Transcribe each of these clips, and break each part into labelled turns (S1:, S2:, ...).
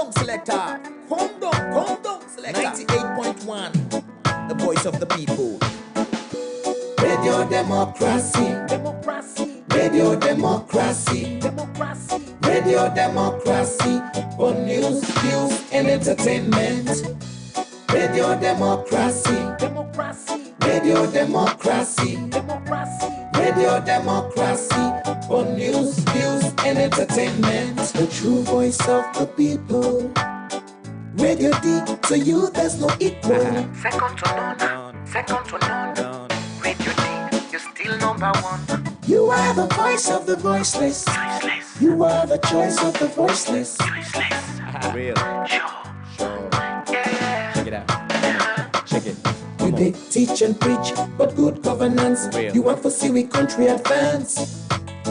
S1: down, selector. Calm down, selector. 98.1, the voice of the people. Radio Democracy. Radio Democracy. Radio Democracy. For news, views, and entertainment. Radio Democracy. Radio Democracy. Radio Democracy. For news, views, and entertainment. The true voice of the people. Radio D, to you there's no equal.
S2: Second to none. Radio D, you're still number one.
S1: You are the voice of the voiceless. You are the choice of the voiceless.
S3: Real.
S2: Sure. Yeah.
S3: Check it out. Check it.
S1: You did teach and preach, but good governance.
S3: Real.
S1: You want to see we country advance.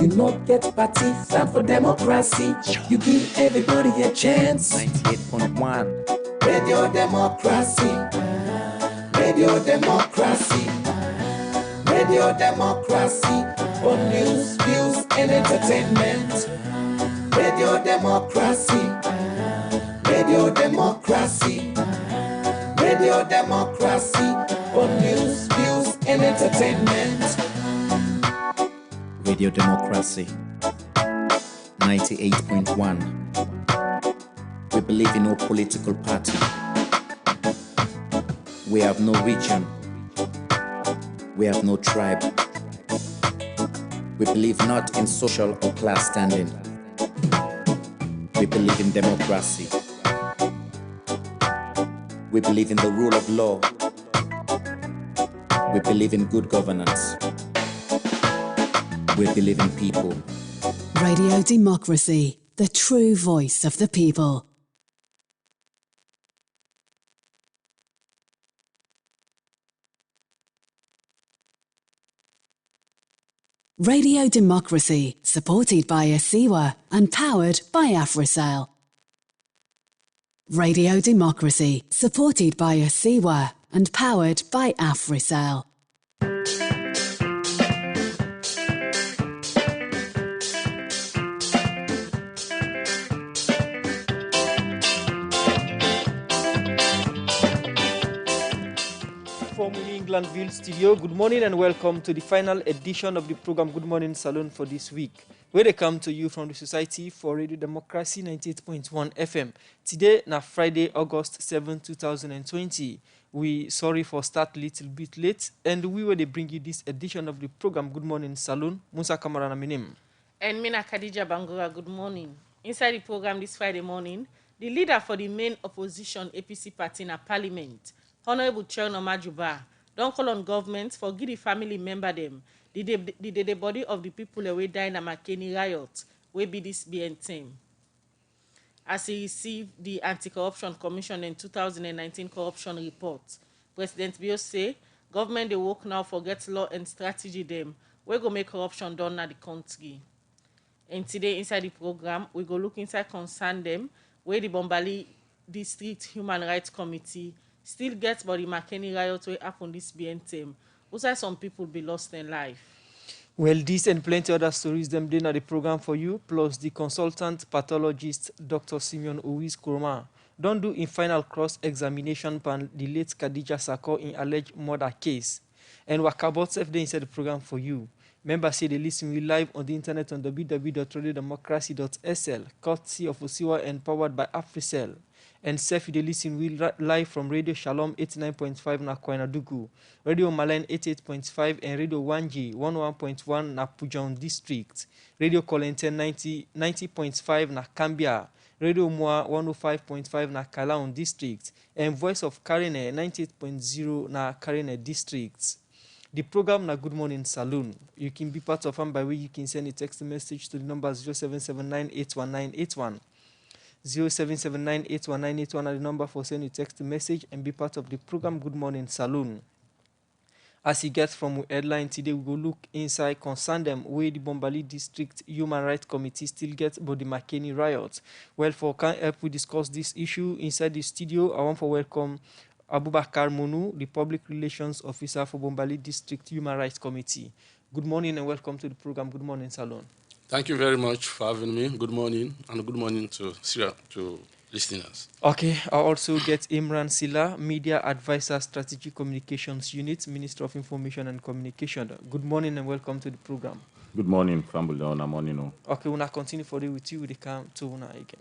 S1: You not get party, stand for democracy. You give everybody a chance.
S3: 98.1.
S1: Radio Democracy. Radio Democracy. Radio Democracy. For news, views, and entertainment. Radio Democracy. Radio Democracy. Radio Democracy. For news, views, and entertainment.
S3: Radio Democracy. 98.1. We believe in no political party. We have no region. We have no tribe. We believe not in social or class standing. We believe in democracy. We believe in the rule of law. We believe in good governance. We believe in people.
S4: Radio Democracy, the true voice of the people. Radio Democracy, supported by ASIWA and powered by AfriCell. Radio Democracy, supported by ASIWA and powered by AfriCell.
S5: From Englandville studio, good morning and welcome to the final edition of the program Good Morning Salon for this week, where they come to you from the Society for Radio Democracy 98.1 FM. Today, na Friday, August 7, 2020. We sorry for start little bit late, and we will bring you this edition of the program Good Morning Salon. Musa Kamara na minim.
S6: And Mina Khadija Bangura, good morning. Inside the program this Friday morning, the leader for the main opposition APC party in Parliament, Honorable Cherno Majuba, don't call on government for give the family member them the body of the people away die in a McKinney riot, will be this BN team. As he received the Anti-Corruption Commission in 2019 corruption report, President Bio say government they work now forget law and strategy them. We go make corruption done at the country. And today inside the program, we go look inside concern them where the Bombali District Human Rights Committee still gets body McKinney riot way up on this BN team. Also, some people be lost in life.
S5: Well, this and plenty other stories them doing at the program for you, plus the consultant pathologist Dr. Simeon Uwis Kurma don't do in final cross-examination pan the late Khadija Sako in alleged murder case. And Wakabot Sef day inside the program for you. Members say they listen we live on the internet on www.radiodemocracy.sl, courtesy of Osiwa and powered by AfriCell. And Sef they listen we live from Radio Shalom 89.5 na Koinadugu, Radio Malan 88.5 and Radio Wanji 101.1 na Pujon District, Radio Kolenten 90.5 na Kambia, Radio Moa 105.5 na Kalaon District, and Voice of Karine 98.0 na Karine District. The program na Good Morning Saloon. You can be part of them by way you can send a text message to the number 0779819881. 0779819881 are the number for sending a text message and be part of the program Good Morning Saloon. As you get from headline today, we go look inside concern them where the Bombali District Human Rights Committee still gets about the McKinney riots. Well, for can help we discuss this issue inside the studio, I want to welcome Abubakar Monu, the Public Relations Officer for Bombali District Human Rights Committee. Good morning and welcome to the program Good Morning Salon.
S7: Thank you very much for having me. Good morning, and good morning to Syria, to listeners.
S5: Okay, I also get Imran Silla, Media Advisor, Strategic Communications Unit, Minister of Information and Communication. Good morning and welcome to the program.
S8: Good morning, Fambulona Monino.
S5: Okay, we'll continue for the with you. They come to una again.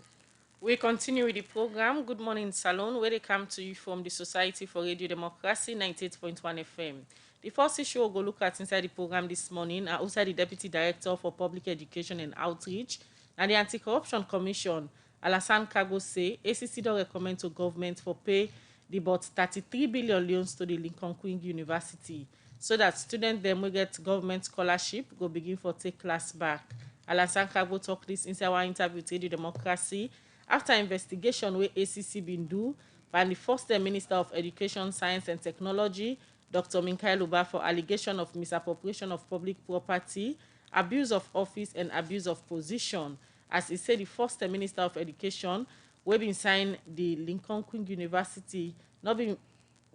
S6: We continue with the program. Good morning, Salon, where they come to you from the Society for Radio Democracy, 98.1 FM. The first issue we'll go look at inside the program this morning are also the Deputy Director for Public Education and Outreach and the Anti-Corruption Commission, Alassane Kago, say ACC don't recommend to government for pay the about 33 billion loans to the Lincoln Queen University so that students them will get government scholarship go begin for take class back. Alassane Kago talk this inside our interview with Radio Democracy after investigation where ACC been do by the first Minister of Education, Science and Technology, Dr. Minkael Uba, for allegation of misappropriation of public property, abuse of office and abuse of position. As he said, the first Minister of Education we been signed the Lincoln Queen University, not been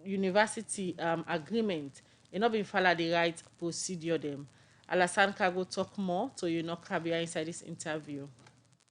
S6: university agreement, and not been follow the right procedure them. Alassane Kago talk more to Kabia inside this interview.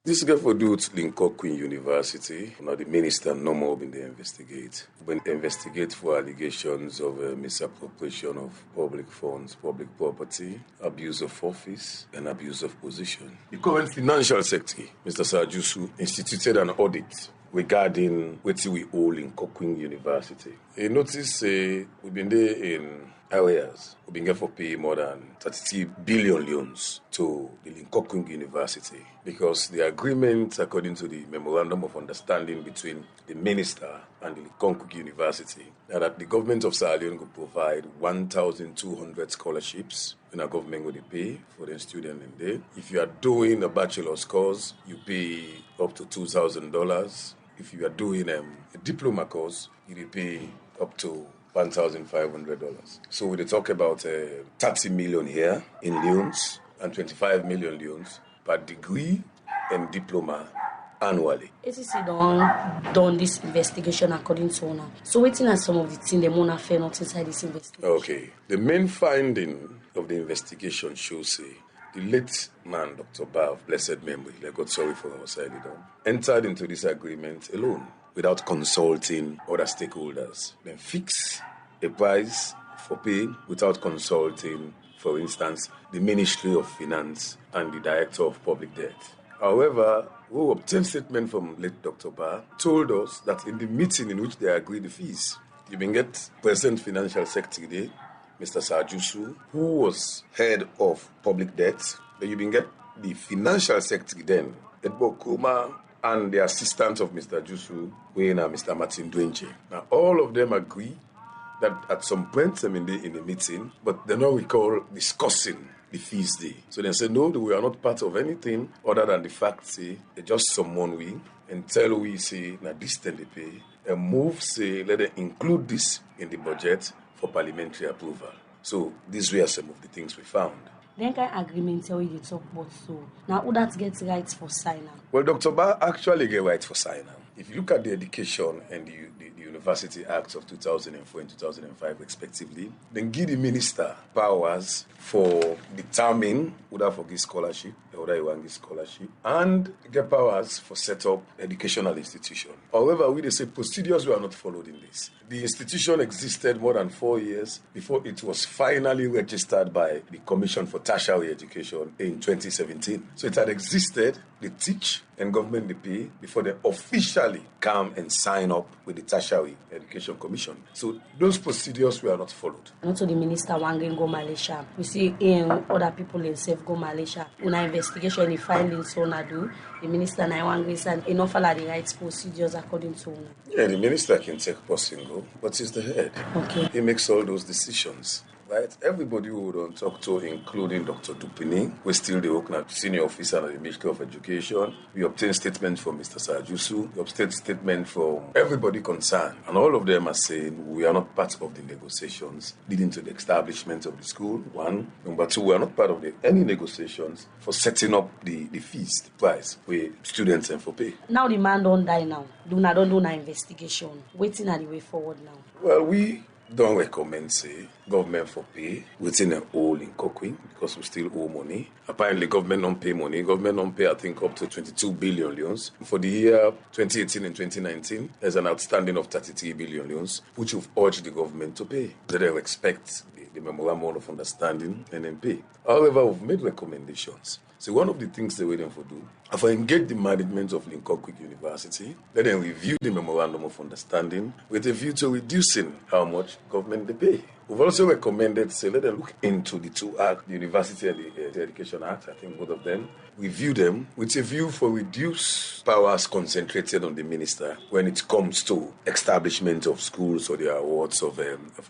S9: This guy for do to Lincoln Queen University. Now the minister no more been they investigate. When investigate for allegations of misappropriation of public funds, public property, abuse of office, and abuse of position. The current financial secretary, Mr. Sajusu, instituted an audit regarding what we owe Lincoln Queen University. He noticed we've been there in areas. We've been able to pay more than 33 billion loans to the Lincoln Queen University because the agreement, according to the Memorandum of Understanding between the minister and the Lincoln Queen University, that the government of Sierra Leone will provide 1,200 scholarships and our government will pay for the student in there. If you are doing a bachelor's course, you pay up to $2,000. If you are doing a diploma course, you will pay up to $1,500. So we talk about 30 million here in loans and 25 million loans per degree and diploma annually.
S10: ACC done this investigation according to now. So waiting at some of the things they want to not inside this investigation.
S9: Okay. The main finding of the investigation shows the late man, Dr. Ba of blessed memory, like God sorry for our side, entered into this agreement alone, without consulting other stakeholders. Then fix a price for pay without consulting, for instance, the Ministry of Finance and the Director of Public Debt. However, we obtained statement from late Dr. Ba told us that in the meeting in which they agreed the fees, you can get present Financial Secretary there, Mr. Sajusu, who was head of public debt. Then you can get the Financial Secretary then, Edbo Kuma, and the assistant of Mr. Jusu, Mr. Martin Dwenche. Now, all of them agree that at some point in the meeting, but they don't recall discussing the fees day. So they said, no, we are not part of anything other than the fact, say, just someone we, and tell we, say, now this thing they pay, and move, say, let them include this in the budget for parliamentary approval. So these were some of the things we found.
S10: Then kind of agreement where you talk about so. Now who that gets rights for sign up?
S9: Well, Dr. Ba actually get rights for sign up. If you look at the Education and the University Acts of 2004 and 2005 respectively, then give the minister powers for determining whether for give scholarship, whether you want give scholarship, and get powers for set up educational institution. However, we say procedures were not followed in this. The institution existed more than 4 years before it was finally registered by the Commission for Tertiary Education in 2017. So it had existed, they teach, and government they pay before they officially come and sign up with the Tertiary Education Commission. So those procedures were not followed.
S10: Not to the minister wanging go Malaysia. We see other people in safe go Malaysia. Una investigation, the findings so na do. The minister na wanging and enough follow the rights procedures according to una.
S9: Yeah, the minister can take person go, but he's the head.
S10: Okay.
S9: He makes all those decisions. Right? Everybody who would talk to, including Dr. Dupini, who is still the Okna senior officer at the Ministry of Education. We obtained statement from Mr. Sajusu. We obtained statement from everybody concerned. And all of them are saying we are not part of the negotiations leading to the establishment of the school, one. Number two, we are not part of any negotiations for setting up the fees, the price, where students and for pay.
S10: Now the man don't die now. Don't do an investigation. Waiting at the way forward now.
S9: Well, we don't recommend, say, government for pay within a hole in Kokwin because we still owe money. Apparently, government don't pay money. Government don't pay, I think, up to 22 billion leons. For the year 2018 and 2019, there's an outstanding of 33 billion leons, which we've urged the government to pay. They don't expect the memorandum of understanding and then pay. However, we've made recommendations. So one of the things they're waiting for do, if I engage the management of Lincoln Quick University, let them review the memorandum of understanding with a view to reducing how much government they pay. We've also recommended, say, let them look into the two acts, the University and the Education Act, I think both of them, review them with a view for reduced powers concentrated on the minister when it comes to establishment of schools or the awards of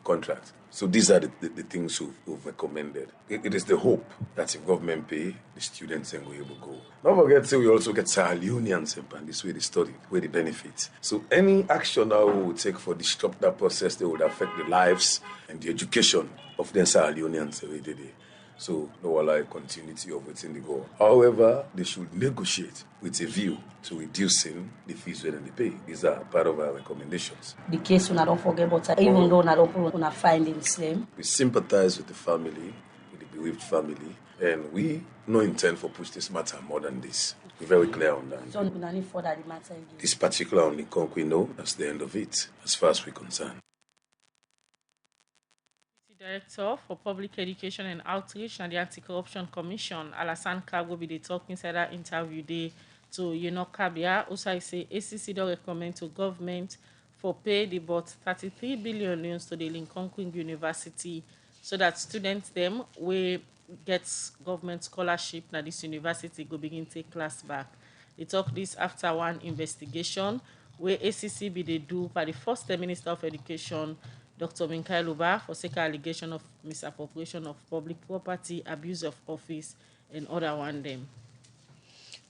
S9: contracts. So these are the things we've recommended. It is the hope that if government pay, the students then will able to go. Don't forget, we also get Sahel Unions and this way they study, where they benefit. So any action that we will take for disrupt that process, they would affect the lives and the education of the Sahel Unions every day. So no allow continuity of within the goal. However, they should negotiate with a view to reducing the fees when they pay. These are part of our recommendations.
S10: The case when I don't forget about even though I don't put on findings slim.
S9: We sympathize with the family, with the bereaved family, and we no intent for push this matter more than this. We're very clear on that.
S10: So we don't need further the matter again.
S9: This particular only we know that's the end of it, as far as we're concerned.
S6: Director for Public Education and Outreach and the Anti-Corruption Commission, Alassane Kab, will be the talk inside that interview day to Kabia. Also, I say ACC don't recommend to government for pay the about 33 billion loans to the Lincoln Queen University so that students them will get government scholarship now this university go begin take class back. They talk this after one investigation where ACC be they do by the first Minister of Education, Dr. Minkai Luba, for sake allegation of misappropriation of public property, abuse of office, and other one them.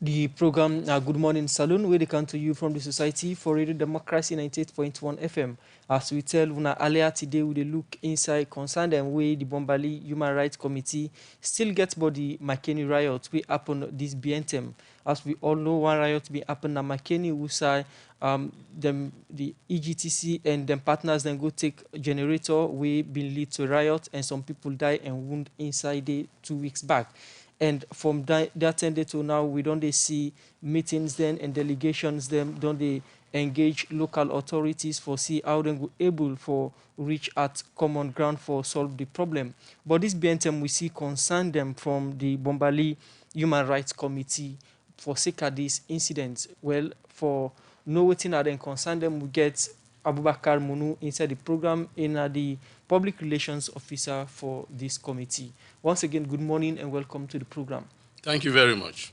S5: The program Good Morning Saloon, where they come to you from the Society for Radio Democracy 98.1 FM. As we tell una earlier today, we look inside concern them where the Bombali Human Rights Committee still gets body McKinney riot we happen this BNTM. As we all know, one riot be happen na McKinney who say them the EGTC and them partners then go take generator we been lead to riot and some people die and wound inside the 2 weeks back. And from that ended to now, we don't see meetings then and delegations them, don't they engage local authorities for see how they go able for reach at common ground for solve the problem. But this BNTM we see concern them from the Bombali Human Rights Committee for sake of this incident. Well, for no waiting at them concern them, we get Abubakar Munu inside the program in the public relations officer for this committee. Once again, good morning and welcome to the program.
S7: Thank you very much.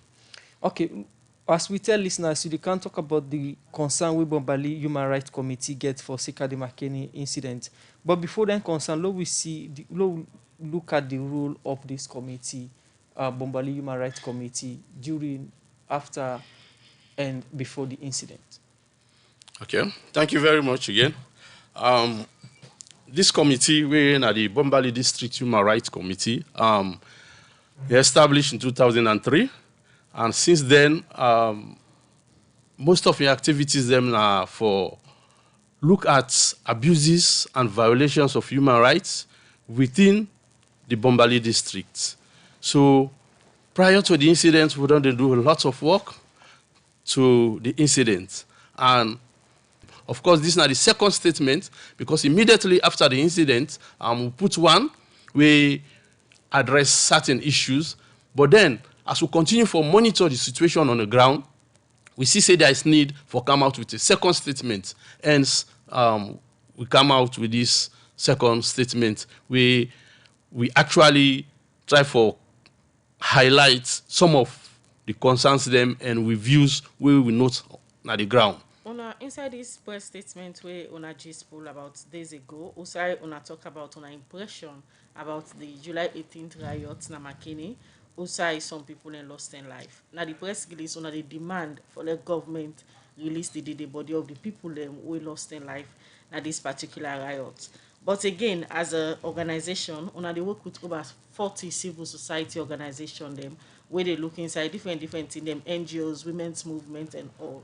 S5: Okay, as we tell listeners, you can talk about the concern we Bombali Human Rights Committee get for Sika the McKinney incident. But before then concern, look at the role of this committee, Bombali Human Rights Committee, during, after, and before the incident.
S7: Okay, thank you very much again. This committee, we're in the Bombali District Human Rights Committee, established in 2003. And since then, most of the activities them are for look at abuses and violations of human rights within the Bombali District. So prior to the incident, we don't do a lot of work to the incident. And of course, this is not the second statement, because immediately after the incident, we put one, we address certain issues. But then, as we continue to monitor the situation on the ground, we see there is need for come out with a second statement. Hence, we come out with this second statement. We actually try for highlight some of the concerns them and reviews where we note at the ground.
S6: Inside this press statement where Una just spoke about days ago, also Una talk about Una impression about the July 18th riots na McKinney. Also some people lost their life. Now the press release Una the demand for the government release the body of the people them who lost their life na this particular riot. But again, as an organization, Una they work with over 40 civil society organizations them where they look inside different in them NGOs, women's movement and all.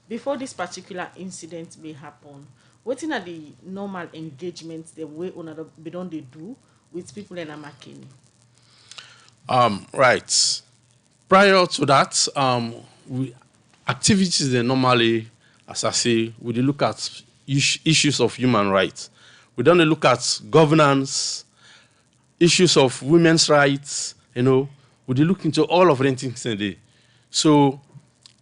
S6: Before this particular incident may happen, wetin are the normal engagements the way una be don dey do with people in Amakeni?
S7: Right. Prior to that, activities they normally, as I say, we dey look at issues of human rights. We don't look at governance, issues of women's rights, we dey look into all of them things in there. So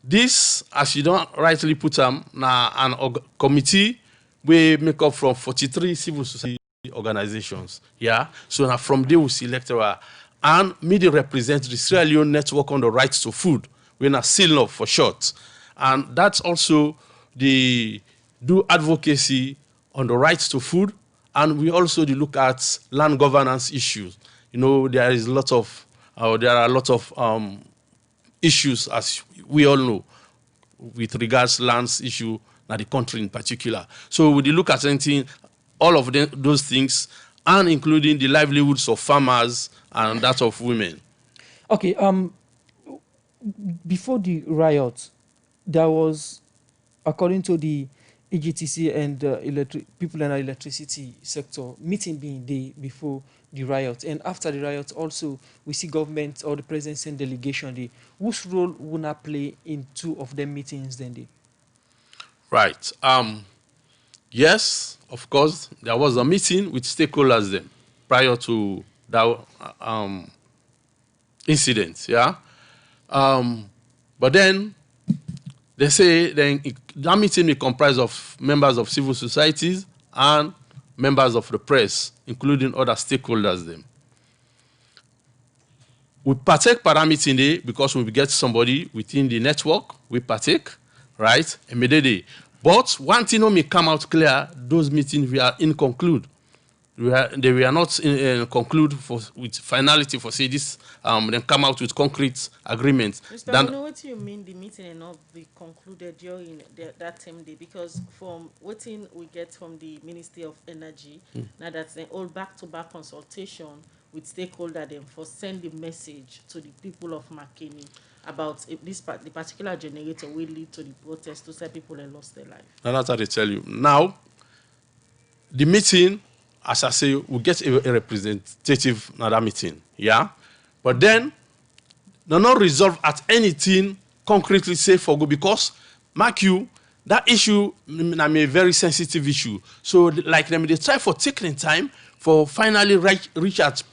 S7: this, as you don't rightly put them, now an committee we make up from 43 civil society organizations. Yeah. So now from there we select our and media represent the Sierra Leone Network on the Rights to Food. We're not SILNOF for short. And that's also the do advocacy on the rights to food. And we also look at land governance issues. There are a lot of issues, as we all know, with regards to lands issue in the country in particular. So we look at anything, all of those things, and including the livelihoods of farmers and that of women.
S5: Okay, before the riot, there was, according to the EGTC and people in the electricity sector, meeting being day before the riot. And after the riot also, we see government or the president send delegation day. Whose role would not play in two of them meetings then day?
S7: Right. Yes, of course, there was a meeting with stakeholders then prior to that incident, yeah. But then they say then that meeting is comprised of members of civil societies and members of the press, including other stakeholders then. We partake for that meeting day because we get somebody within the network, we partake, right, immediately. But one thing may come out clear, those meetings were inconclude. They were not conclude with finality for say this, then come out with concrete agreements.
S6: Mr. Bono, what do you mean the meeting and not be concluded during that same day? Because from what we get from the Ministry of Energy, now that's an all back-to-back consultation with stakeholders them for send the message to the people of Makeni about the particular generator will lead to the protest to say people have lost their life.
S7: Now that's how they tell you. Now, the meeting, as I say, we get a representative in that meeting, yeah? But then, they're not resolved at anything concretely say for go because, mark you, that issue is a very sensitive issue. So, like them, they try for taking time for finally reach at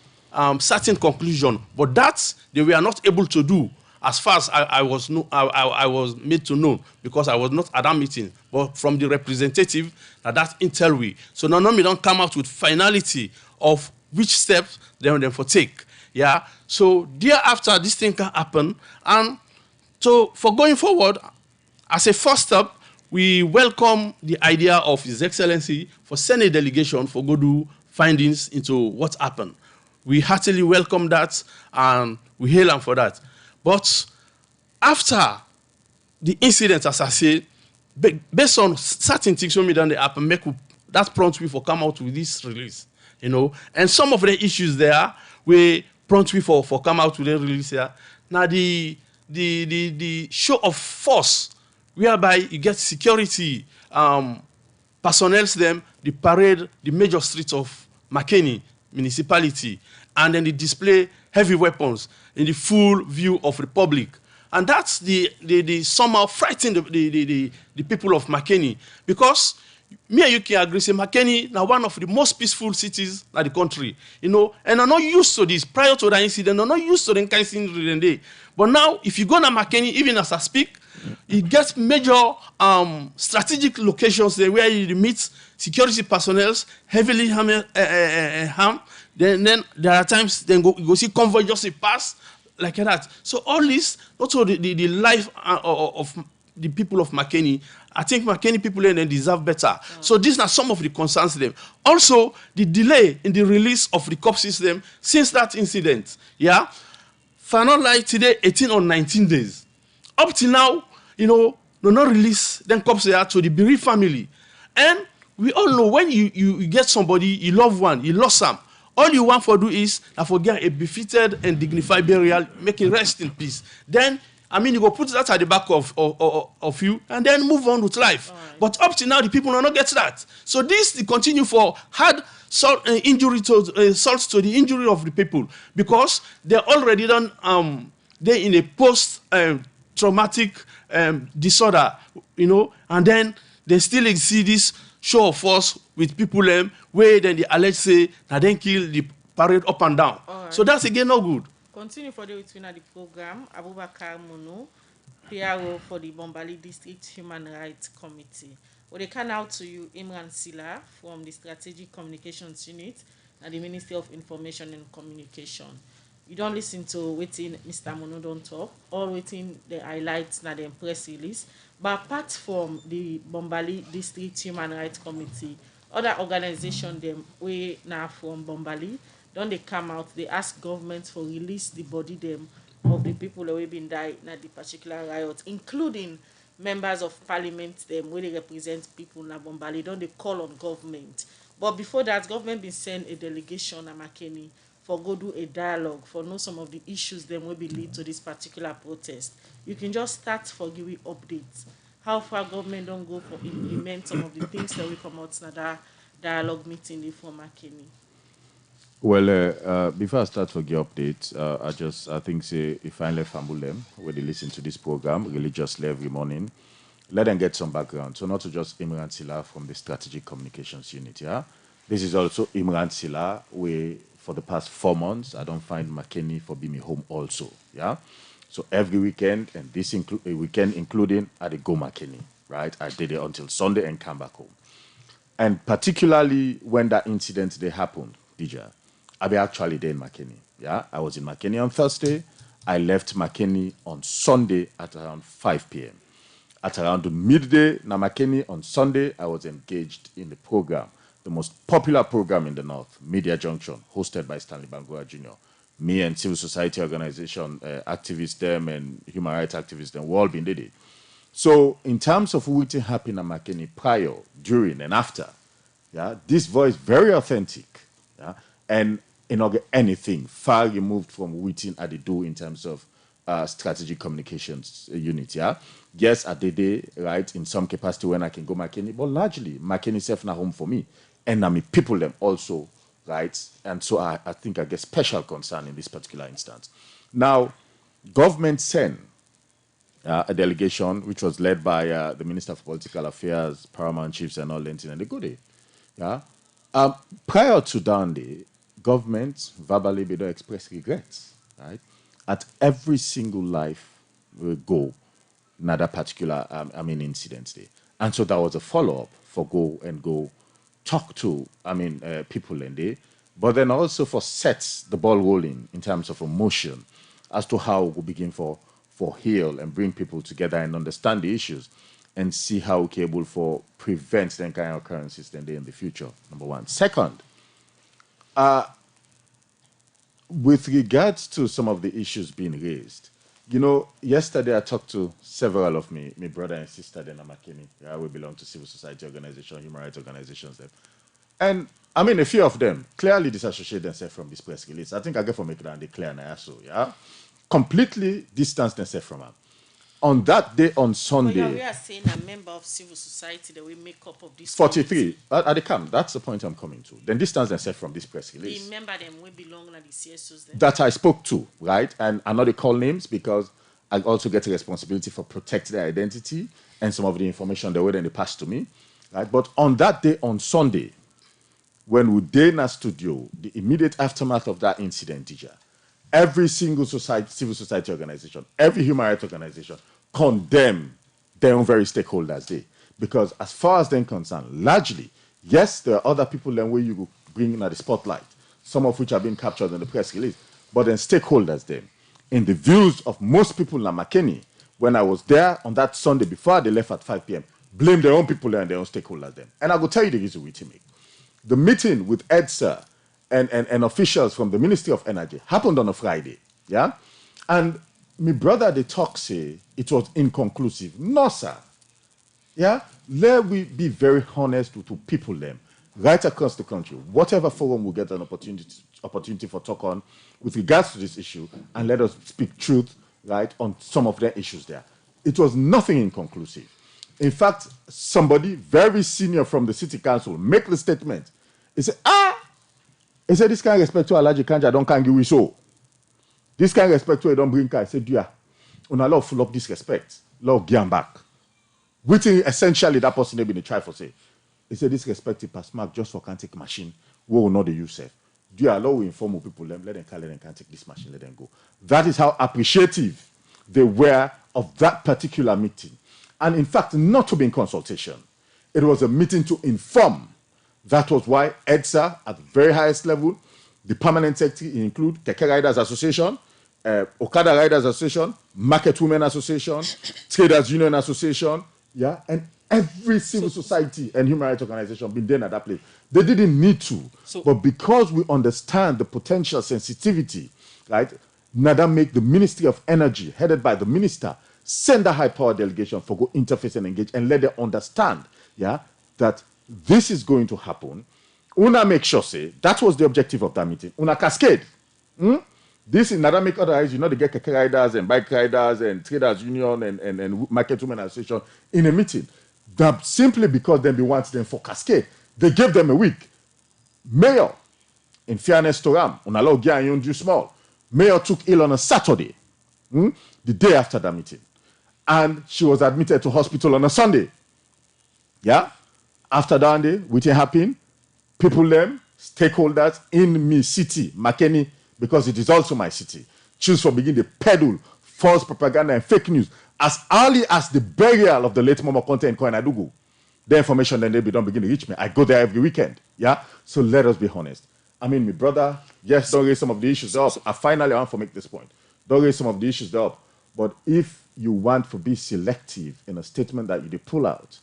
S7: certain conclusion, but that they were not able to do. As far as I was made to know, because I was not at that meeting, but from the representative, that intel we. So now we don't come out with finality of which steps they for take. Yeah. So thereafter, this thing can happen. And so for going forward, as a first step, we welcome the idea of His Excellency for sending a delegation for go do findings into what happened. We heartily welcome that and we hail him for that. But after the incident, as I said, based on certain things when we done the happen, that prompt we for come out with this release, And some of the issues there, we prompt we for come out with the release here. Now the show of force, whereby you get security personnel them, the parade, the major streets of Makeni municipality, and then they display heavy weapons in the full view of the public. And that's the somehow frighten the people of Makeni. Because me and you can agree, say Makeni now one of the most peaceful cities in the country. And I'm not used to this. Prior to that incident, I'm not used to the kind of thing. But now, if you go to Makeni, even as I speak, you get major strategic locations there where you meet security personnel, heavily armed. Then there are times you go see convoy just pass like that. So all this, also the life of the people of Makeni, I think Makeni people then deserve better. So these are some of the concerns them. Also, the delay in the release of the corpses them since that incident. Yeah, for not like today, 18 or 19 days. Up till now, no release then corpses there to the bereaved family. And we all know when you get somebody, you love one, you lost some. All you want for do is for get a befitted and dignified burial, make it rest in peace. Then I mean, you go put that at the back of you and then move on with life. Right. But up to now, the people will not get that. So this will continue for hard injury to salt to the injury of the people, because they're already done. They're in a post traumatic disorder, you know, and then they still see this show of force with people where then they allege say that then kill the parade up and down. Right. So that's again no good.
S6: Continue for the between the program. Abubakar Mono, PRO for the Bombali District Human Rights Committee. Well, they can out to you Imran Sila from the Strategic Communications Unit at the Ministry of Information and Communication. You don't listen to waiting Mr. Mono don't talk, or waiting the highlights na the press release. But apart from the Bombali District Human Rights Committee, other organizations them way now from Bombali, don't they come out, they ask government for release the body them of the people who have been died in the particular riot, including members of parliament them where they represent people in Bombali. Don't they call on government? But before that, government been send a delegation to Makeni for go do a dialogue for know some of the issues them will be lead to this particular protest. You can just start for giving updates. How far government don't go for implement some of the things that we come out in that dialogue meeting for Makeni.
S8: Well, before I start for the update, I think say if I left Fambulem, where they listen to this program religiously every morning, let them get some background. So not to just Imran Sila from the Strategic Communications Unit, yeah? This is also Imran Sila, where for the past 4 months, I don't find Makeni for being home also, yeah? So every weekend, and this weekend including, I did go Makeni, right? I did it until Sunday and come back home. And particularly when that incident they happened, DJ, I be actually there in Makeni. Yeah, I was in Makeni on Thursday. I left Makeni on Sunday at around 5 p.m. At around midday, na Makeni on Sunday, I was engaged in the program, the most popular program in the North, Media Junction, hosted by Stanley Bangura Jr. Me and civil society organization activists them and human rights activists them, we all been did it. So in terms of what happened at Makeni prior, during, and after, yeah, this voice very authentic, yeah, and not anything far removed from waiting at the do in terms of strategic communications unit. Yeah, yes, I did it right in some capacity when I can go Makeni, but largely Makeni self na home for me, and I mean people them also, right? And so I think I get special concern in this particular instance. Now, government sent a delegation which was led by the Minister for Political Affairs, Paramount Chiefs, and all that, and they go there. Yeah, prior to that day, government verbally they don't express regrets, right? At every single life we go, not that particular incident day, and so that was a follow up for go talk to people in there, but then also for sets the ball rolling in terms of emotion as to how we begin for heal and bring people together and understand the issues and see how we can able for prevent them kind of occurrences then in the future. Number one. Second, with regards to some of the issues being raised, you know, yesterday I talked to several of my brother and sister in Makeni. Yeah, we belong to civil society organizations, human rights organizations. Them. And I mean, a few of them clearly disassociate themselves from this press release. I think I get from it and they clear now, so yeah, completely distance themselves from her. On that day, on Sunday,
S6: but we are saying a member of civil society that we make up of this
S8: 43 at the camp. That's the point I'm coming to. Then distance themselves from this press release.
S6: Remember them, we belong to the CSOs then.
S8: That I spoke to, right? And I know they call names because I also get a responsibility for protecting their identity and some of the information they were then they passed to me, right? But on that day, on Sunday, when we did in our studio, the immediate aftermath of that incident, teacher, every single civil society organization, every human rights organization condemn their own very stakeholders there. Because as far as they're concerned, largely, yes, there are other people then where you bring in at the spotlight, some of which have been captured in the press release, but then stakeholders then. In the views of most people in Makeni, when I was there on that Sunday before they left at 5 p.m., blame their own people and their own stakeholders then. And I will tell you the reason we make. The meeting with EDSA and officials from the Ministry of Energy happened on a Friday, yeah? And my brother, they talk say it was inconclusive. No, sir. Yeah? Let we be very honest to people them right across the country. Whatever forum we get an opportunity for talk on with regards to this issue, and let us speak truth right, on some of their issues there. It was nothing inconclusive. In fact, somebody very senior from the city council make the statement. He said, he said, this kind of respect to Alaji Kanja don't can give we so. This kind of respect to don't bring car. He said, yeah, on a lot full of disrespect, love give back. Which essentially that person they been try for say. He said, this respect to pass mark just for can't take machine. We will not the use it. Do you allow we inform people them, let them call them can't take this machine, let them go. That is how appreciative they were of that particular meeting. And in fact, not to be in consultation. It was a meeting to inform. That was why EDSA, at the very highest level, the permanent secretary include Keke Riders Association, Okada Riders Association, Market Women Association, Traders Union Association, yeah, and every civil society and human rights organization been there at that place. They didn't need to, but because we understand the potential sensitivity, right, Nada make the Ministry of Energy, headed by the minister, send a high-power delegation for go interface and engage and let them understand, yeah, that this is going to happen. Una make sure say that was the objective of that meeting. Una cascade. This is Nada make otherwise, they get Keke Riders and Bike Riders and Traders Union and Market Women Association in a meeting. That simply because they want them for cascade. They gave them a week. Mayor, in fairness to Ram, Unalo Gyan do small. Mayor took ill on a Saturday, the day after that meeting. And she was admitted to hospital on a Sunday. Yeah? After that day, which happened, people them, stakeholders in me city, Makeni, because it is also my city, choose for begin to peddle false propaganda and fake news as early as the burial of the late Momo Conte in Koinadugu. The information then they don't begin to reach me. I go there every weekend. Yeah? So let us be honest. I mean, my brother, yes, don't raise some of the issues up. I want to make this point. Don't raise some of the issues up. But if you want to be selective in a statement that you pull out,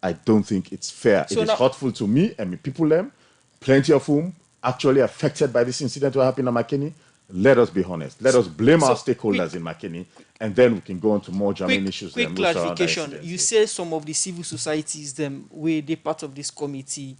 S8: I don't think it's fair. So it is hurtful to me and my people them, plenty of whom actually affected by this incident that happened in Makeni. Let us be honest. Let us blame our stakeholders in Makeni, and then we can go on to more germane issues.
S5: Quick clarification. You say some of the civil societies, them, where they part of this committee,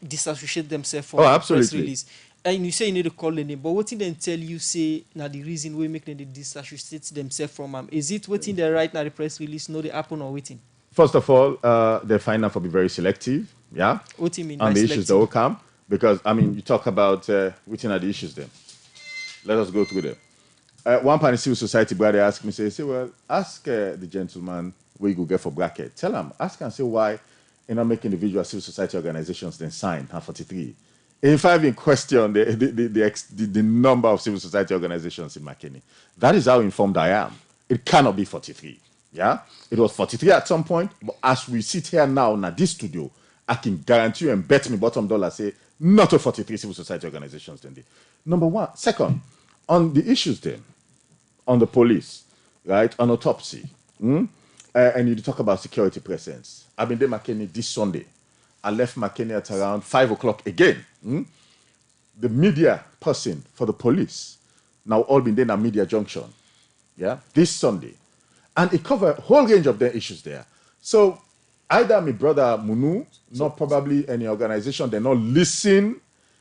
S5: disassociate themselves from the press release. And you say you need to call the name, but what did they tell you say now the reason we make them disassociate themselves from is it waiting they write now the press release, no they happen or waiting?
S8: First of all, they find out for be very selective, yeah?
S5: What do you mean
S8: on the
S5: selective?
S8: issues that will come? Because, I mean, you talk about which are the issues then. Let us go through them. One part of civil society brother asked me, say, well, ask the gentleman where you go get for bracket. Tell him, ask and say why you're not making individual civil society organizations then sign 43. If I even question the number of civil society organizations in Makeni, that is how informed I am. It cannot be 43. Yeah? It was 43 at some point, but as we sit here now in this studio, I can guarantee you and bet me bottom dollar say not a 43 civil society organizations then. Number one. Second, on the issues then, on the police, right, on autopsy, and you talk about security presence. I've been there Makeni this Sunday. I left Makeni at around 5 o'clock again. The media person for the police, now all been there at Media Junction, yeah, this Sunday. And it covered a whole range of their issues there. So either my brother Munu, not probably any organization, they not listen,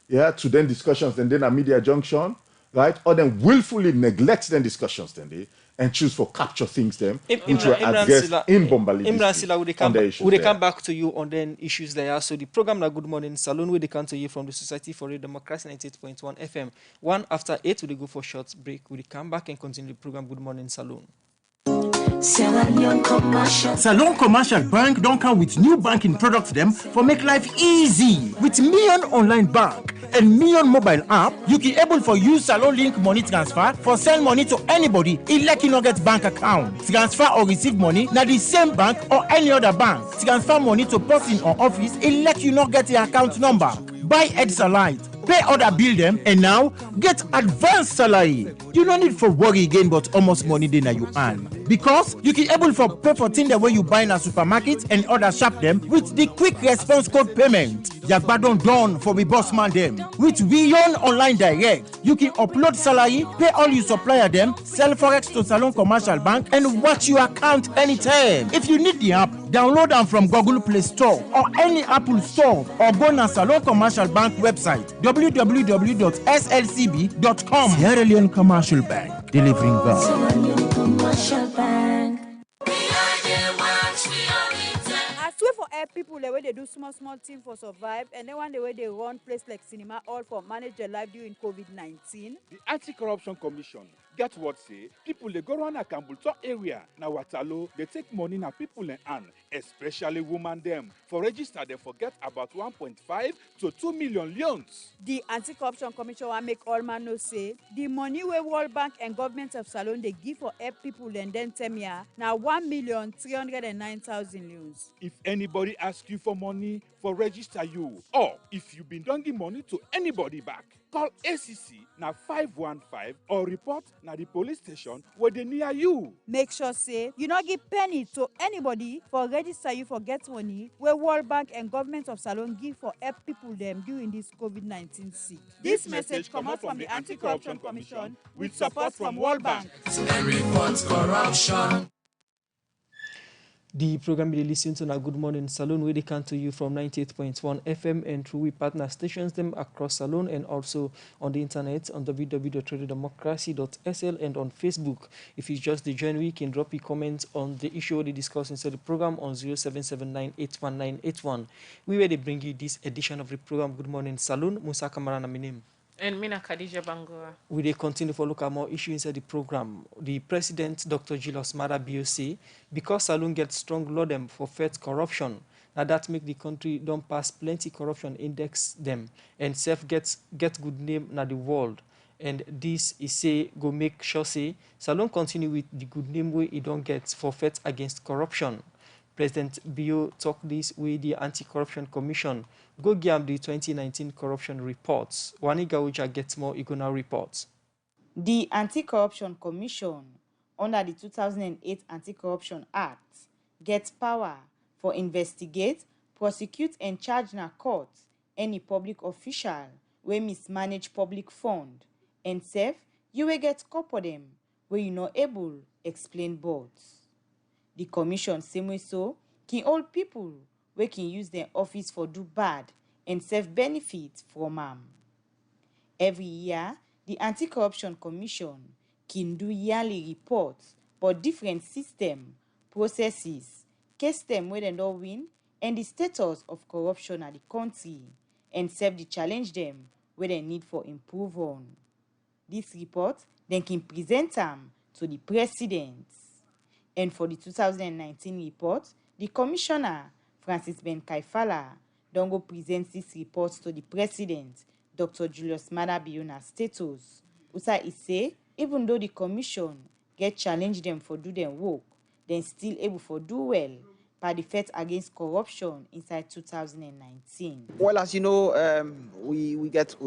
S8: yeah, to them discussions then at Media Junction, right? Or then willfully neglect them discussions then and choose for capture things them which were addressed in Bombali.
S5: Imran Sila, would they come back to you on the issues there? So the program na Good Morning Salon will they come to you from the Society for Democracy 98.1 FM. 1 after 8 will they go for a short break. Will they come back and continue the program Good Morning Salon?
S1: Salon
S11: Commercial Bank don't come with new banking products them for make life easy. With Million Online Bank and Million Mobile app, you can able for use Salon Link money transfer for send money to anybody like you not get bank account. Transfer or receive money na the same bank or any other bank. Transfer money to person or office like you not get the account number. Buy EDSA Lite, pay other bill them, and now get advanced salary. You don't need for worry again, but almost money then you earn. Because you can able for pay for things the way you buy in a supermarket and other shop them with the quick response code payment. Yagbadon done for we boss man them. With Beyond Online Direct, you can upload salary, pay all your supplier them, sell forex to Salon Commercial Bank, and watch your account anytime. If you need the app, download them from Google Play Store or any Apple Store, or go to Salon Commercial Bank website www.slcb.com. Sierra Leone Commercial Bank, delivering value.
S1: Commercial Bank.
S12: As way for help people the way they do small thing for survive, and then one the way they run place like cinema all for manage their life during COVID-19.
S13: The Anti-Corruption Commission get what say people they go around a Kambulto area now Watalo they take money na people in hand, especially women them for register they forget about 1.5 to 2 million loans.
S12: The Anti-Corruption Commission will make all man know say the money where World Bank and government of Salon they give for help people and then tell me now 1,309,000 loans.
S13: If anybody ask you for money for register you, or if you been don't give money to anybody back, call ACC na 515 or report na the police station where they near you.
S12: Make sure say you not give penny to anybody for register you for get money where World Bank and government of Salon give for help people them during this COVID-19 sick. This message come out from the Anti-Corruption Commission with support from World Bank.
S1: Report corruption.
S5: The program you listen to now Good Morning Salon, where they come to you from 98.1 FM and through we partner stations them across Salon and also on the internet on www.radiodemocracy.sl and on Facebook. If it's just the journey, you can drop your comments on the issue they discuss inside the program on 0779819181. We will bring you this edition of the program Good Morning Salon. Musa Kamara na my name.
S6: And Mina Khadija Bangura.
S5: We will continue to look at more issues inside the program. The President, Dr. Julius Maada Bio, say, because Salon gets strong law them for fight corruption, now that make the country don't pass plenty corruption index them, and self get good name na the world. And this is say go make sure say Salon continue with the good name way it don't get for fight against corruption. President Bio talked this with the Anti-Corruption Commission. Go give the 2019 corruption reports. Waniga Uja gets more Igona reports.
S14: The Anti-Corruption Commission, under the 2008 Anti-Corruption Act, gets power for investigate, prosecute and charge na court any public official where mismanage public fund and self you will get copy them where you not able explain boards. The commission same way so can all people where can use their office for do bad and self-benefit from them. Every year, the Anti-Corruption Commission can do yearly reports for different system, processes, case them where they don't win, and the status of corruption at the country, and self the challenge them where they need for improve on. This report then can present them to the president. And for the 2019 report, the Commissioner, Francis Ben Kaifala, don't go present this report to the President, Dr. Julius Maada Bio status. Usa is say, even though the Commission get challenge them for do their work, then still able for do well by the fight against corruption inside 2019.
S15: Well, as you know, we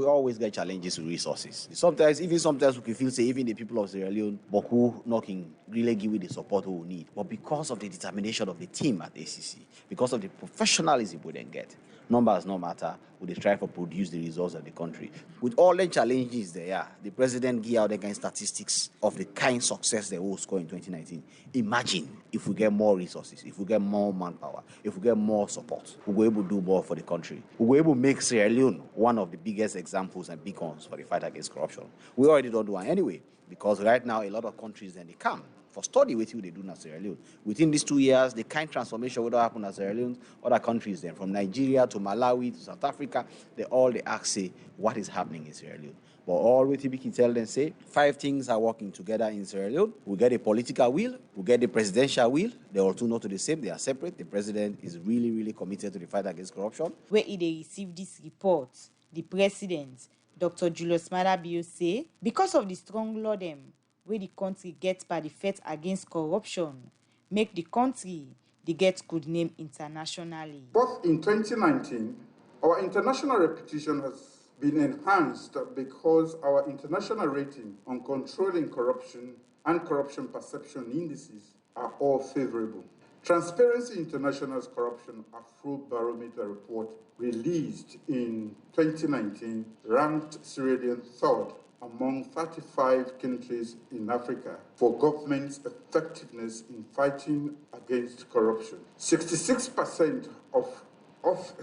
S15: always get challenges with resources. Sometimes we can feel say even the people of Sierra Leone, Boku knocking really give the support we need. But because of the determination of the team at ACC, because of the professionalism we then get, numbers no matter, we try to produce the results of the country. With all the challenges there are, the president give out the kind of statistics of the kind success they will score in 2019. Imagine if we get more resources, if we get more manpower, if we get more support, we'll be able to do more for the country. We'll be able to make Sierra Leone one of the biggest examples and beacons for the fight against corruption. We already don't do one anyway, because right now a lot of countries then they come for study with you they do in Sierra Leone. Within these 2 years, the kind of transformation will happen in Sierra Leone, other countries then, from Nigeria to Malawi to South Africa, they ask say what is happening in Sierra Leone. But all we typically tell them say 5 things are working together in Sierra Leone. We get a political will, we get the presidential will. They all two not to the same, they are separate. The president is really, really committed to the fight against corruption.
S14: Where they receive this report, the president, Dr. Julius Maada Bio say, because of the strong law them, where the country gets by the fight against corruption, make the country they get good name internationally.
S16: Both in 2019, our international reputation has been enhanced because our international rating on controlling corruption and corruption perception indices are all favorable. Transparency International's Corruption Afrobarometer report released in 2019 ranked Sierra Leone third among 35 countries in Africa for government's effectiveness in fighting against corruption. 66% of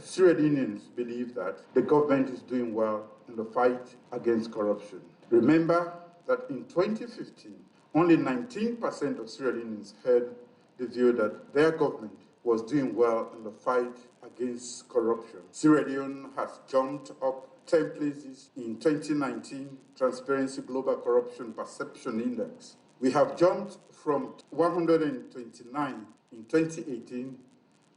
S16: Sierra Leoneans believe that the government is doing well in the fight against corruption. Remember that in 2015, only 19% of Sierra Leoneans held the view that their government was doing well in the fight against corruption. Sierra Leone has jumped up 10 places in 2019 Transparency Global Corruption Perception Index. We have jumped from 129 in 2018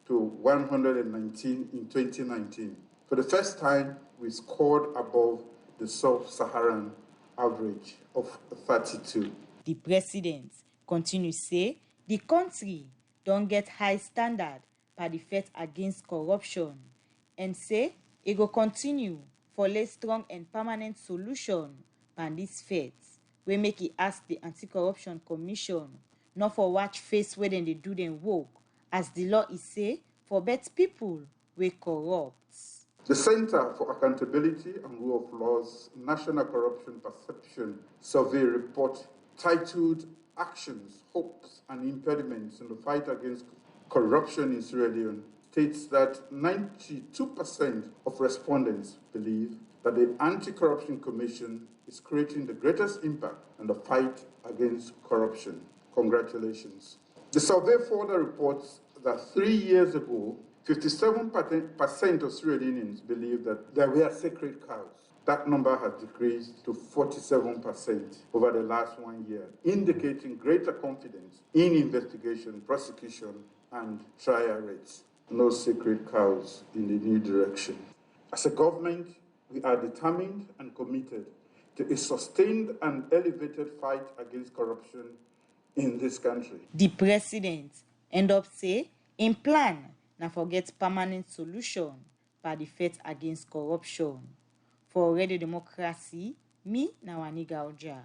S16: to 119 in 2019. For the first time, we scored above the sub-Saharan average of 32.
S14: The president continue say the country don't get high standard by the fight against corruption and say it go continue for less strong and permanent solution by this fight. We make it ask the Anti-Corruption Commission not for watch face where they do them work, as the law is say for bet people we corrupt.
S16: The Center for Accountability and Rule of Law's National Corruption Perception Survey report titled Actions, Hopes and Impediments in the Fight Against Corruption in Sierra Leone states that 92% of respondents believe that the Anti-Corruption Commission is creating the greatest impact in the fight against corruption. Congratulations. The survey further reports that 3 years ago, 57% of Sierra Leoneans believed that there were sacred cows. That number has decreased to 47% over the last 1 year, indicating greater confidence in investigation, prosecution, and trial rates. No sacred cows in the new direction. As a government, we are determined and committed to a sustained and elevated fight against corruption in this country.
S14: The president end up say in plan na forget permanent solution by the fight against corruption. For Radio Democracy, me Nawaniga Oja.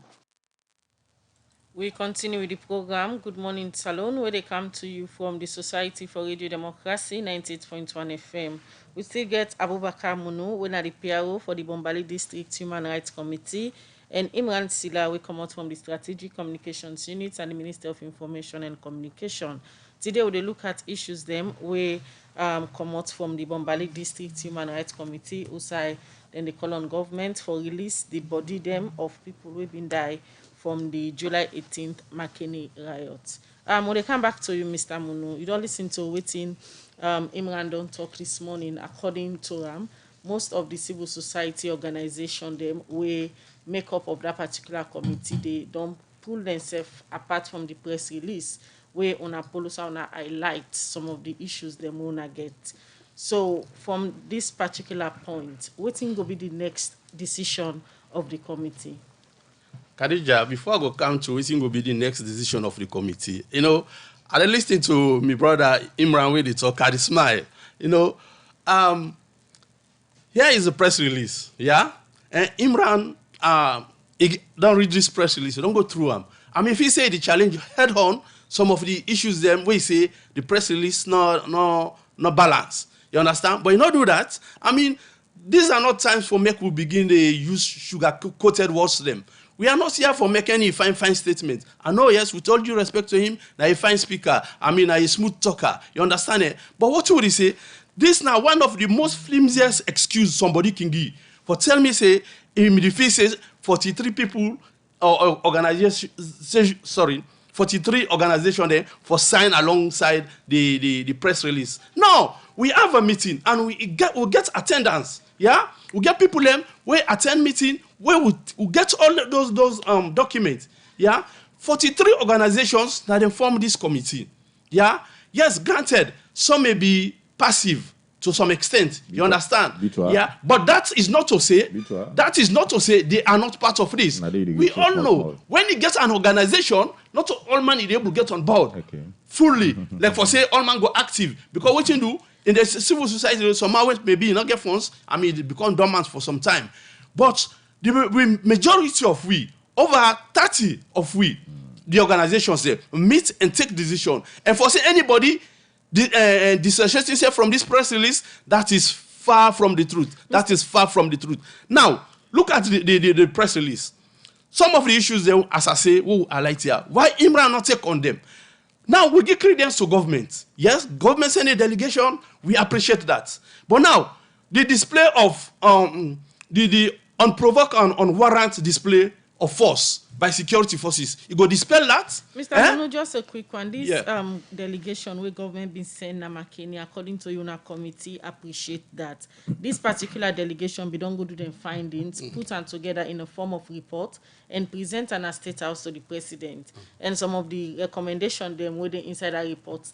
S6: We continue with the program. Good morning, Salon, where they come to you from the Society for Radio Democracy, 98.1 FM. We still get Abubakar Munu, when at the PRO for the Bombali District Human Rights Committee, and Imran Sila, we come out from the Strategic Communications Unit and the Ministry of Information and Communication. Today, we look at issues them we come out from the Bombali District Human Rights Committee, USAI, then the call on government for release the body them of people who have been died from the July 18th Makeni riots. When they come back to you, Mr. Munu, you don't listen to waiting Imran don't talk this morning. According to most of the civil society organization them we make up of that particular committee, they don't pull themselves apart from the press release where on Apollo highlight some of the issues they wanna get. So from this particular point, what will be the next decision of the committee?
S7: Khadija, before I go come to what will be the next decision of the committee, I listened to my brother Imran when they talk, I smile. Here is a press release, yeah? And Imran, don't read this press release, don't go through them. I mean, if he say the challenge head on, some of the issues them, we say the press release no balance. You understand? But you not do that. I mean, these are not times for make we begin to use sugar-coated words to them. We are not here for making any fine statements. I know, yes, with all due respect to him, now a fine speaker. I mean, a smooth talker. You understand it? But what would he say? This now one of the most flimsiest excuse somebody can give. For tell me, say, in the face says 43 people or organization, 43 organizations there for sign alongside the press release. No, we have a meeting and we get attendance. Yeah, we get people them we attend meeting where we get all those documents. Yeah, 43 organizations that then form this committee. Yeah, yes, granted, some may be passive to some extent. You understand? Yeah, but that is not to say they are not part of this. We all know when you get an organization, not all man is able to get on board fully. Like for say, all man go active because what you do in the civil society, somehow maybe you not get funds. I mean, it become dormant for some time. But the majority of we, over 30 of we, the organizations there meet and take decision. And for say anybody dissociating from this press release, that is far from the truth. That is far from the truth. Now, look at the press release. Some of the issues there, as I say, I like here. Why Imran not take on them? Now, we give credence to government. Yes, government send a delegation. We appreciate that. But now, the display of the unprovoked and unwarranted display of force by security forces. You go dispel that.
S6: Mr. Manu, just a quick one. This delegation where government been sent na Makeni, according to UNA committee, appreciate that. This particular delegation, we don't go do them findings, put them together in a form of report and present an state house to the president. And some of the recommendations them where the insider reports,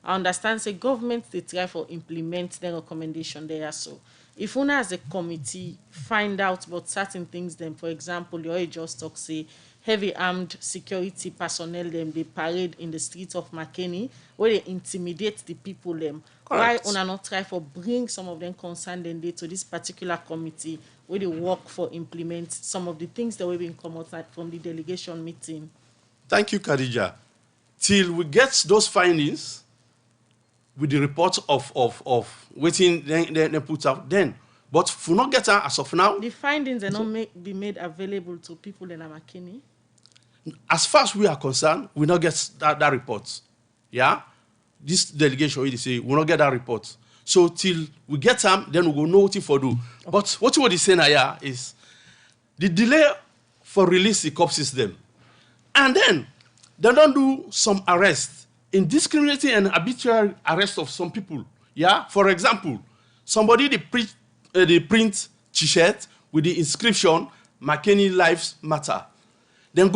S6: I understand say government they try for implement the recommendation there. So if una as a committee find out about certain things, then for example, you just talk say heavy armed security personnel them they parade in the streets of Makeni where they intimidate the people them. Correct. Why una not try for bring some of them concerned then to this particular committee where they work for implement some of the things that we've been come out from the delegation meeting?
S7: Thank you, Khadija. Till we get those findings with the report of waiting they put out then. But for not get as of now,
S6: the findings are not be made available to people in Makeni.
S7: As far as we are concerned, we not get that report. Yeah, this delegation already say we not get that report. So till we get them, then we will know what for do. Okay. But what you want to say now is the delay for release the corpses them, and then they don't do some arrests. Indiscriminating and arbitrary arrest of some people. Yeah, for example, somebody they print T-shirt with the inscription "Makeni Lives Matter." Then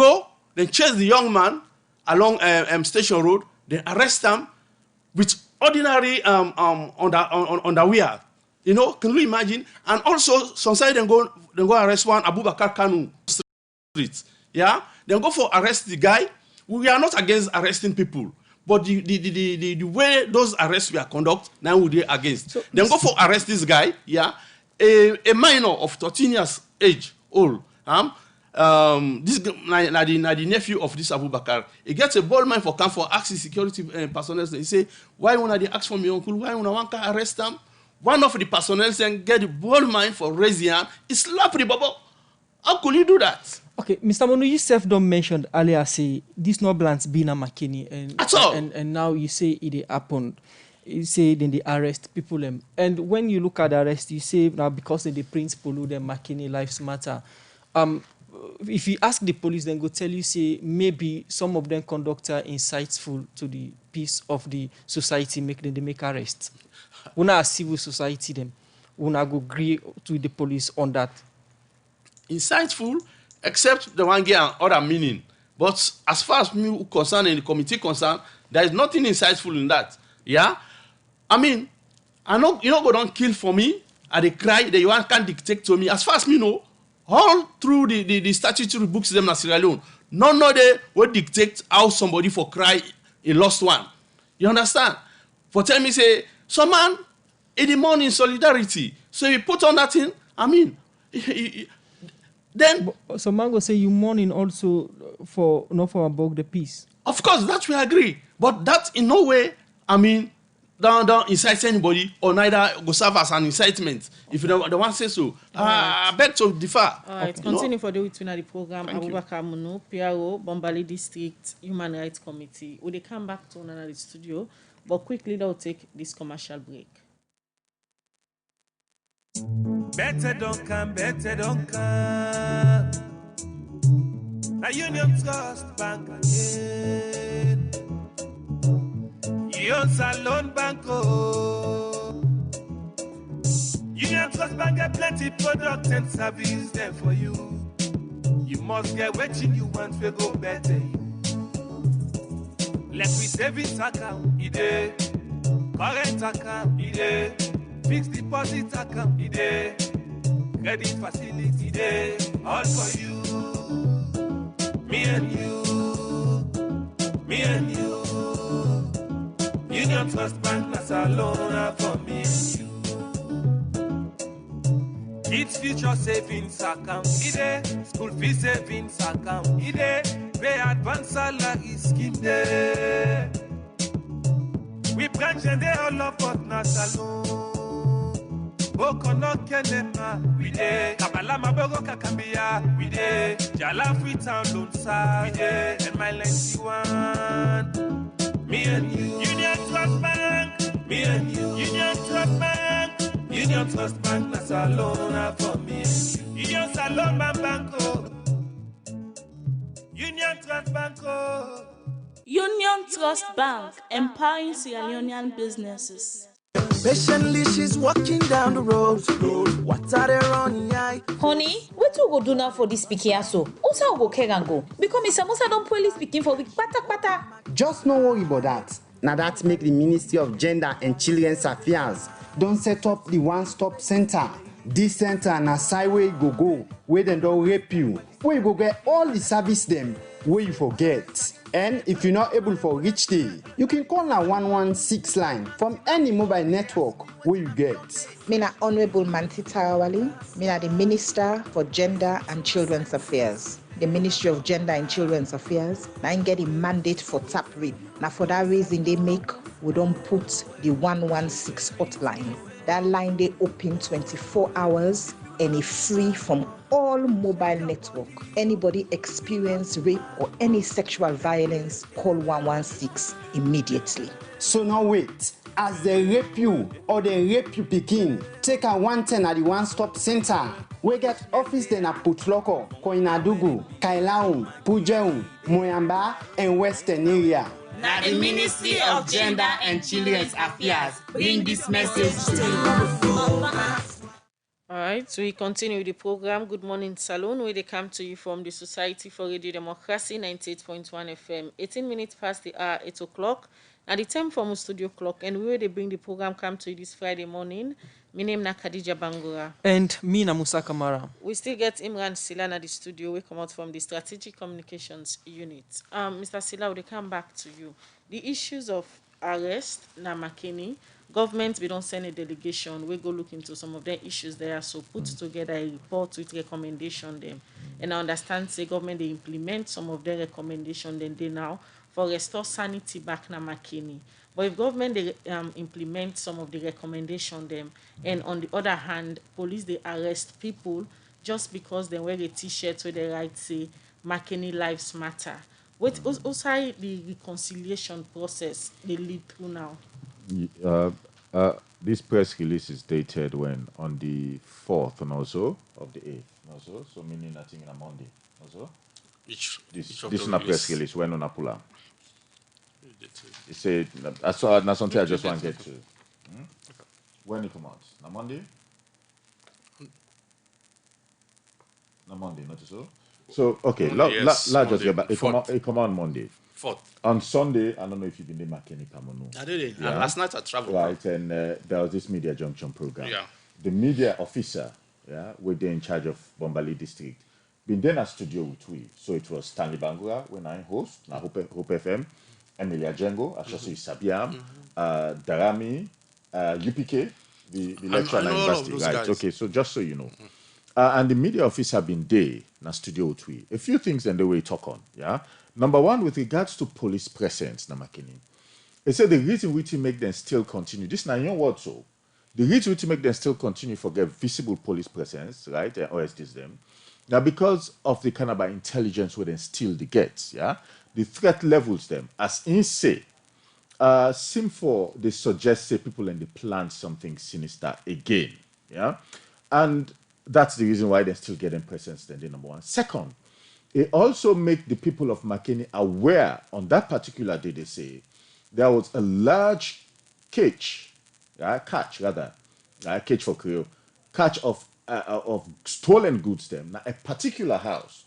S7: chase the young man along Station Road. Then arrest him with ordinary underwear. You know, can you imagine? And also, sometimes they go arrest one Abubakar Kanu street. Yeah, then go for arrest the guy. We are not against arresting people. But the way those arrests were conducted, now we are against. So, then go for arrest this guy, a minor of 13 years age old. This the nephew of this Abubakar. He gets a bold mind for come for asking security personnel. He say, why when they ask for me uncle? Why when I want to arrest them? One of the personnel saying get the bold mind for raising hand. He slap the bubble. How could you do that?
S5: Okay, Mr. Monu, you self don't mention earlier say this no blants been a Makeni and now you say it happened. You say then they arrest people and when you look at the arrest, you say now because of the principle them Makeni lives matter. If you ask the police, then go tell you say maybe some of them conduct are insightful to the peace of the society, they make arrests. Una a civil society them, una go agree to the police on that.
S7: Insightful. Except the one get other meaning. But as far as me concerned and the committee concerned, there is nothing insightful in that. Yeah? I mean, I know you go don't kill for me, and they cry that you can't dictate to me. As far as me know, all through the statutory books them in Sierra Leone, none of them will dictate how somebody for cry a lost one. You understand? For tell me say, some man in the morning solidarity. So you put on that thing, I mean, then
S5: so Mango say you mourning also for not for about the peace.
S7: Of course, that we agree. But that in no way, I mean, don't incite anybody or neither go serve as an incitement. If you don't want to say so, I beg to differ.
S6: All right, continue for the week the program. Abubakar Munu, PRO, Bombali District Human Rights Committee. Will they come back to another studio? But quickly, they'll take this commercial break.
S17: Better don't come. Now Union Trust Bank again. Union Salon Banco. Union Trust Bank get plenty product and service there for you. You must get what you want to go better. Let me savings account, ide. Current account, ide. Fixed deposit account, ide. Credit facility, ide. All for you. Me and you. Union Trust Bank, that's a loan for me and you. Kids future savings account, ide. School fee savings account, ide. Pay advance salary scheme, ide. We branch and they all love but not alone. Bokono kenema, we dey. Kabalama bogo kakambia, we dey. Jala Freetown Lone Star, we dey. And my 91, me and you. Union Trust Bank, me and you. Union Trust Bank, Union Trust Bank, that's a loan for me and you. Union Salon Banco. Union Trust Bank. Oh.
S18: Union Trust Bank, empowering Sierra Leonean businesses.
S1: Patiently, she's walking down the road. What are they running?
S19: Honey, what you go do now for this pikin so? Also go care and go. Because Mr. Musa don't police speaking for week pata.
S20: Just no worry about that. Now that make the Ministry of Gender and Children's Affairs don't set up the one-stop center. This center na side where you go, where they don't rape you, where you go get all the service them, where you forget. And if you're not able to reach there, you can call na 116 line from any mobile network where you get.
S21: Me na Honorable Manti Tarawali, me na the Minister for Gender and Children's Affairs. The Ministry of Gender and Children's Affairs, now get a mandate for tap read. Now for that reason we don't put the 116 hotline. That line they open 24 hours and it's free from all mobile network. Anybody experience rape or any sexual violence, call 116 immediately.
S20: So now wait, as they rape you or they rape you pikin, take a 110 at the one-stop center. We get office then at Putloko, Koinadugu, Kailaun, Pujeun, Moyamba, and Western area.
S22: Now the Ministry of Gender and Children's Affairs bring this message to you.
S6: All right, so we continue with the program. Good morning, Salon, where they come to you from the Society for Radio Democracy, 98.1 FM. 18 minutes past the hour, 8 o'clock. Now the time from the studio clock, and where they bring the program come to you this Friday morning. My name is Khadija Bangura.
S5: And me, Musa Kamara.
S6: We still get Imran Sila at the studio. We come out from the Strategic Communications Unit. Mr. Sila, we come back to you. The issues of arrest, Namakini, government, we don't send a delegation. We go look into some of the issues there. So put together a report with recommendation them. And I understand, say, government, they implement some of their recommendation then they now for restore sanity back Namakini. But if government they implement some of the recommendation them, and on the other hand, police they arrest people just because they wear a T-shirt where they write say Makeni Lives Matter. What also the reconciliation process they lead through now?
S8: This press release is dated when on the 4th and also of the 8th, also so meaning I think on a Monday, also. This is not press release when on Apula. It said that's something I just want to get to. When it come out? Na Monday? Na Monday, not so. So okay, let's just get back. It come on Monday.
S7: 4th.
S8: On Sunday, I don't know if you've been in Makeni Kamonu.
S7: I did. Yeah. Last night I traveled.
S8: Right, and there was this media junction program.
S7: Yeah.
S8: The media officer, were there in charge of Bombali district. Been there at studio with we. So it was Stanley Bangura when I host, na Hope FM, Emilia Django, Ashosu Isabiam, Darami, UPK, the lecturer at university. Right, guys. Okay, so just so you know. And the media officer been there na studio with we. A few things and the way talk on, Number one, with regards to police presence, Namakini, they said the reason which make them still continue, this is not your word so, the reason which make them still continue for get visible police presence, right, and OSDs them, now because of the kind of intelligence where they still the get, the threat levels them, as in say, seem for they suggest say people and they plan something sinister again, and that's the reason why they're still getting presence then, number one. Second, it also make the people of Makeni aware on that particular day, they say, there was a large catch for Creole, catch of stolen goods them. Now, a particular house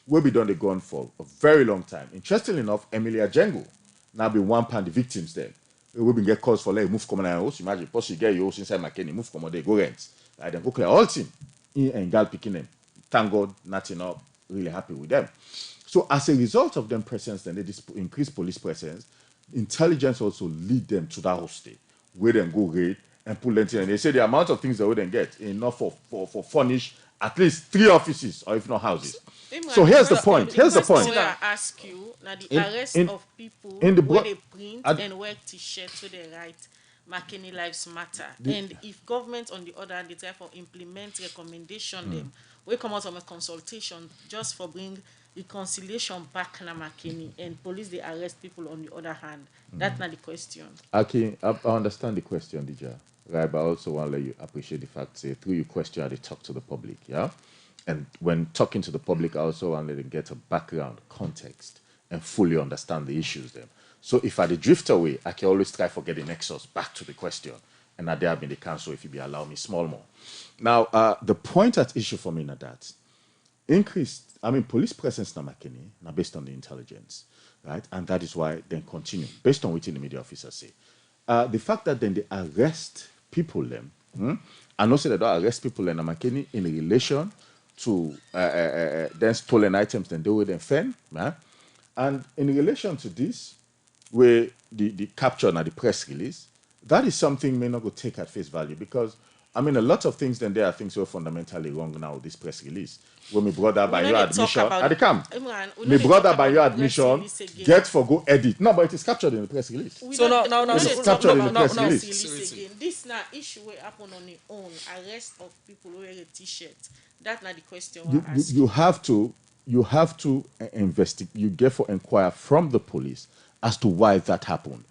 S8: will be done they gone for a very long time. Interestingly enough, Emilia Django now be one pound the victims them. We will get calls for move come on house. Imagine, possibly get your house inside Makeni, move come on they go rent. Like then go clear all team in and gal picking them. Thank God, nothing up. Really happy with them. So as a result of them presence, then they increase police presence. Intelligence also lead them to that hostel where they go raid and pull them in. And they say the amount of things they wouldn't get enough for furnish at least 3 offices or if not houses. So here's the point. Here's the point.
S6: I ask you now the arrest of people where they print and wear T-shirts where they write Makeni Lives Matter. And if government on the other hand they therefore implement recommendation them. We come out of a consultation just for bring reconciliation back na Makeni and police they arrest people on the other hand. That's not the question.
S8: Okay, I understand the question, Dija. Right, but I also want to let you appreciate the fact that through your question, they talk to the public, And when talking to the public, I also want them to get a background, context, and fully understand the issues then. So if I drift away, I can always try for getting nexus back to the question. And that there have been the council if you be allow me small more. Now, the point at issue for me now that police presence na Makeni, now based on the intelligence, right? And that is why then continue, based on what the media officers say. The fact that then they arrest people them, and also they don't arrest people in Makeni in relation to then stolen items, then they will then fend, right? And in relation to this, where the capture and the press release, that is something may not go take at face value because a lot of things then there are things that are fundamentally wrong now with this press release. When my brother by your admission, my brother by your admission, get for go edit. No, but it is captured in the press release.
S6: So
S8: now it's captured in the press release.
S6: This now issue will happen on its own. Arrest of people who wear a T-shirt. That's not the question.
S8: You have to investigate. You therefore inquire from the police as to why that happened.